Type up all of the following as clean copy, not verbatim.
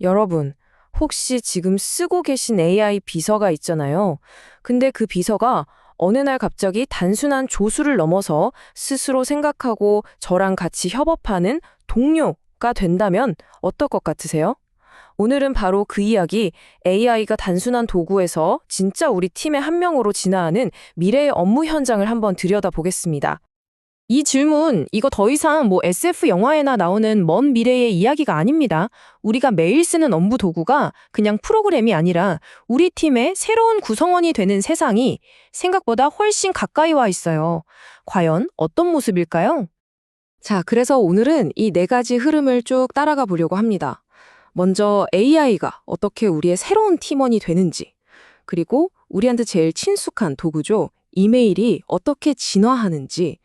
여러분, 혹시 지금 쓰고 계신 AI 비서가 있잖아요. 근데 그 비서가 어느 날 갑자기 단순한 조수를 넘어서 스스로 생각하고 저랑 같이 협업하는 동료가 된다면 어떨 것 같으세요? 오늘은 바로 그 이야기, AI가 단순한 도구에서 진짜 우리 팀의 한 명으로 진화하는 미래의 업무 현장을 한번 들여다보겠습니다. 이 질문, 이거 더 이상 SF 영화에나 나오는 먼 미래의 이야기가 아닙니다. 우리가 매일 쓰는 업무 도구가 그냥 프로그램이 아니라 우리 팀의 새로운 구성원이 되는 세상이 생각보다 훨씬 가까이 와 있어요. 과연 어떤 모습일까요? 자, 그래서 오늘은 이 네 가지 흐름을 쭉 따라가 보려고 합니다. 먼저 AI가 어떻게 우리의 새로운 팀원이 되는지, 그리고 우리한테 제일 친숙한 도구죠. 이메일이 어떻게 진화하는지,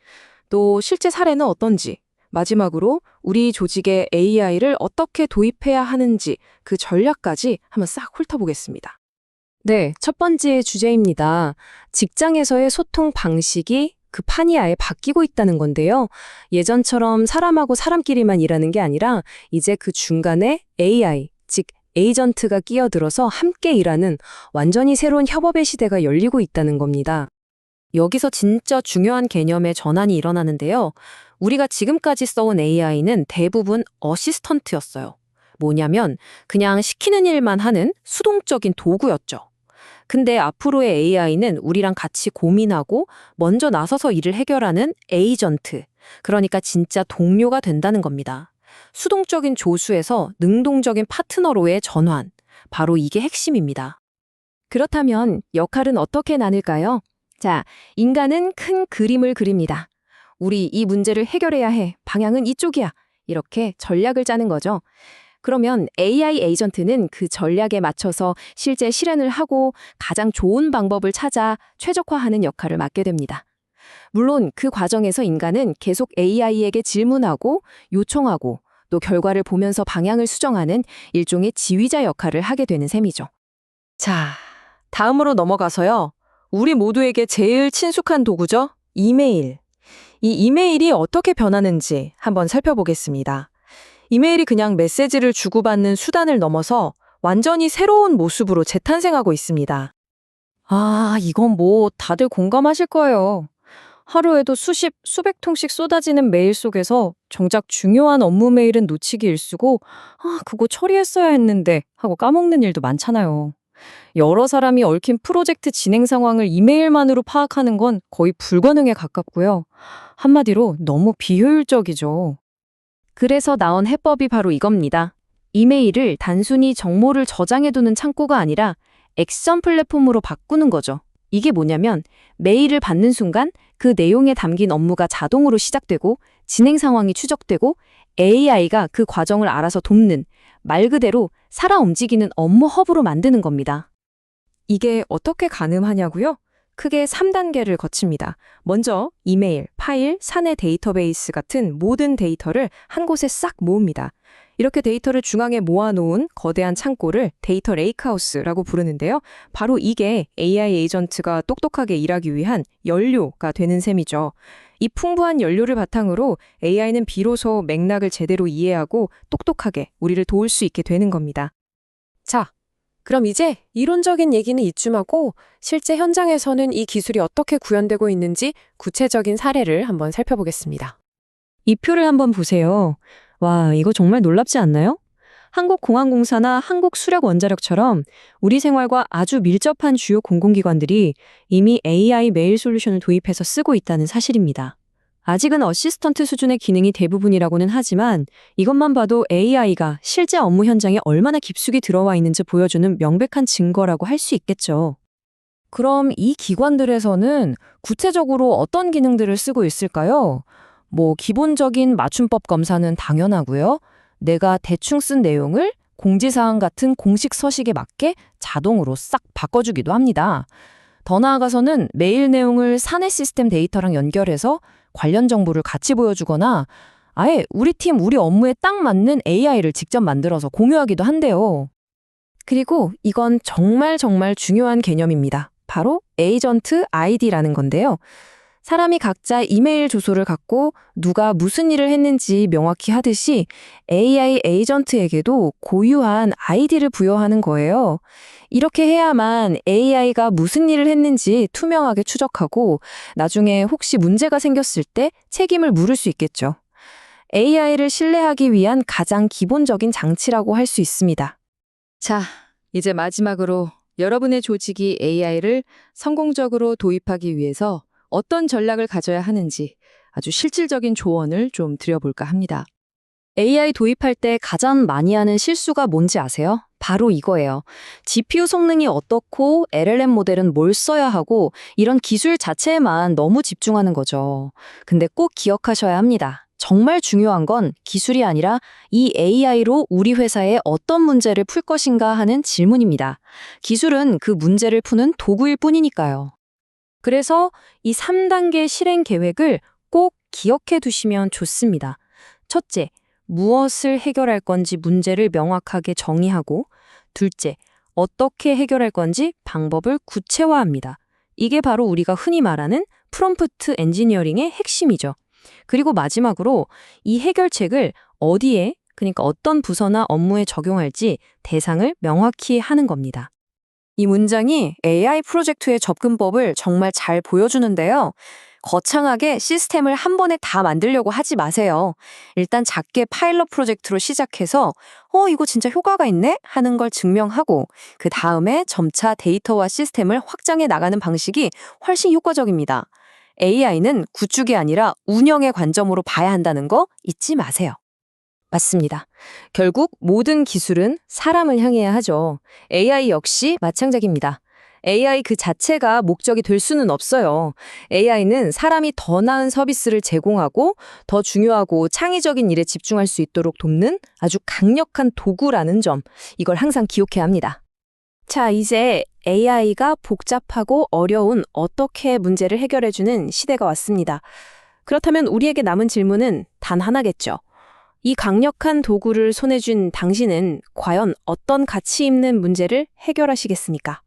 또 실제 사례는 어떤지, 마지막으로 우리 조직에 AI를 어떻게 도입해야 하는지 그 전략까지 한번 싹 훑어보겠습니다. 네, 첫 번째 주제입니다. 직장에서의 소통 방식이 그 판이 아예 바뀌고 있다는 건데요. 예전처럼 사람하고 사람끼리만 일하는 게 아니라 이제 그 중간에 AI, 즉 에이전트가 끼어들어서 함께 일하는 완전히 새로운 협업의 시대가 열리고 있다는 겁니다. 여기서 진짜 중요한 개념의 전환이 일어나는데요. 우리가 지금까지 써온 AI는 대부분 어시스턴트였어요. 뭐냐면 그냥 시키는 일만 하는 수동적인 도구였죠. 근데 앞으로의 AI는 우리랑 같이 고민하고 먼저 나서서 일을 해결하는 에이전트, 그러니까 진짜 동료가 된다는 겁니다. 수동적인 조수에서 능동적인 파트너로의 전환, 바로 이게 핵심입니다. 그렇다면 역할은 어떻게 나눌까요? 자, 인간은 큰 그림을 그립니다. 우리 이 문제를 해결해야 해. 방향은 이쪽이야. 이렇게 전략을 짜는 거죠. 그러면 AI 에이전트는 그 전략에 맞춰서 실제 실행을 하고 가장 좋은 방법을 찾아 최적화하는 역할을 맡게 됩니다. 물론 그 과정에서 인간은 계속 AI에게 질문하고 요청하고 또 결과를 보면서 방향을 수정하는 일종의 지휘자 역할을 하게 되는 셈이죠. 자, 다음으로 넘어가서요. 우리 모두에게 제일 친숙한 도구죠? 이메일. 이 이메일이 어떻게 변하는지 한번 살펴보겠습니다. 이메일이 그냥 메시지를 주고받는 수단을 넘어서 완전히 새로운 모습으로 재탄생하고 있습니다. 아, 이건 다들 공감하실 거예요. 하루에도 수백 통씩 쏟아지는 메일 속에서 정작 중요한 업무 메일은 놓치기 일쑤고, 그거 처리했어야 했는데 하고 까먹는 일도 많잖아요. 여러 사람이 얽힌 프로젝트 진행 상황을 이메일만으로 파악하는 건 거의 불가능에 가깝고요. 한마디로 너무 비효율적이죠. 그래서 나온 해법이 바로 이겁니다. 이메일을 단순히 정보를 저장해두는 창고가 아니라 액션 플랫폼으로 바꾸는 거죠. 이게 뭐냐면 메일을 받는 순간 그 내용에 담긴 업무가 자동으로 시작되고 진행 상황이 추적되고 AI가 그 과정을 알아서 돕는, 말 그대로 살아 움직이는 업무 허브로 만드는 겁니다. 이게 어떻게 가능하냐고요? 크게 3단계를 거칩니다. 먼저 이메일, 파일, 사내 데이터베이스 같은 모든 데이터를 한 곳에 싹 모읍니다. 이렇게 데이터를 중앙에 모아놓은 거대한 창고를 데이터 레이크하우스라고 부르는데요. 바로 이게 AI 에이전트가 똑똑하게 일하기 위한 연료가 되는 셈이죠. 이 풍부한 연료를 바탕으로 AI는 비로소 맥락을 제대로 이해하고 똑똑하게 우리를 도울 수 있게 되는 겁니다. 자, 그럼 이제 이론적인 얘기는 이쯤하고 실제 현장에서는 이 기술이 어떻게 구현되고 있는지 구체적인 사례를 한번 살펴보겠습니다. 이 표를 한번 보세요. 와, 이거 정말 놀랍지 않나요? 한국공항공사나 한국수력원자력처럼 우리 생활과 아주 밀접한 주요 공공기관들이 이미 AI 메일 솔루션을 도입해서 쓰고 있다는 사실입니다. 아직은 어시스턴트 수준의 기능이 대부분이라고는 하지만 이것만 봐도 AI가 실제 업무 현장에 얼마나 깊숙이 들어와 있는지 보여주는 명백한 증거라고 할 수 있겠죠. 그럼 이 기관들에서는 구체적으로 어떤 기능들을 쓰고 있을까요? 기본적인 맞춤법 검사는 당연하고요. 내가 대충 쓴 내용을 공지사항 같은 공식 서식에 맞게 자동으로 싹 바꿔주기도 합니다. 더 나아가서는 메일 내용을 사내 시스템 데이터랑 연결해서 관련 정보를 같이 보여주거나 아예 우리 팀, 우리 업무에 딱 맞는 AI를 직접 만들어서 공유하기도 한대요. 그리고 이건 정말 중요한 개념입니다. 바로 에이전트 아이디라는 건데요. 사람이 각자 이메일 주소를 갖고 누가 무슨 일을 했는지 명확히 하듯이 AI 에이전트에게도 고유한 아이디를 부여하는 거예요. 이렇게 해야만 AI가 무슨 일을 했는지 투명하게 추적하고 나중에 혹시 문제가 생겼을 때 책임을 물을 수 있겠죠. AI를 신뢰하기 위한 가장 기본적인 장치라고 할 수 있습니다. 자, 이제 마지막으로 여러분의 조직이 AI를 성공적으로 도입하기 위해서 어떤 전략을 가져야 하는지 아주 실질적인 조언을 좀 드려볼까 합니다. AI 도입할 때 가장 많이 하는 실수가 뭔지 아세요? 바로 이거예요. GPU 성능이 어떻고 LLM 모델은 뭘 써야 하고 이런 기술 자체에만 너무 집중하는 거죠. 근데 꼭 기억하셔야 합니다. 정말 중요한 건 기술이 아니라 이 AI로 우리 회사에 어떤 문제를 풀 것인가 하는 질문입니다. 기술은 그 문제를 푸는 도구일 뿐이니까요. 그래서 이 3단계 실행 계획을 꼭 기억해 두시면 좋습니다. 첫째, 무엇을 해결할 건지 문제를 명확하게 정의하고, 둘째, 어떻게 해결할 건지 방법을 구체화합니다. 이게 바로 우리가 흔히 말하는 프롬프트 엔지니어링의 핵심이죠. 그리고 마지막으로 이 해결책을 어디에, 그러니까 어떤 부서나 업무에 적용할지 대상을 명확히 하는 겁니다. 이 문장이 AI 프로젝트의 접근법을 정말 잘 보여주는데요. 거창하게 시스템을 한 번에 다 만들려고 하지 마세요. 일단 작게 파일럿 프로젝트로 시작해서 이거 진짜 효과가 있네? 하는 걸 증명하고 그 다음에 점차 데이터와 시스템을 확장해 나가는 방식이 훨씬 효과적입니다. AI는 구축이 아니라 운영의 관점으로 봐야 한다는 거 잊지 마세요. 맞습니다. 결국 모든 기술은 사람을 향해야 하죠. AI 역시 마찬가지입니다. AI 그 자체가 목적이 될 수는 없어요. AI는 사람이 더 나은 서비스를 제공하고 더 중요하고 창의적인 일에 집중할 수 있도록 돕는 아주 강력한 도구라는 점, 이걸 항상 기억해야 합니다. 자, 이제 AI가 복잡하고 어려운 어떻게 문제를 해결해주는 시대가 왔습니다. 그렇다면 우리에게 남은 질문은 단 하나겠죠. 이 강력한 도구를 손에 쥔 당신은 과연 어떤 가치 있는 문제를 해결하시겠습니까?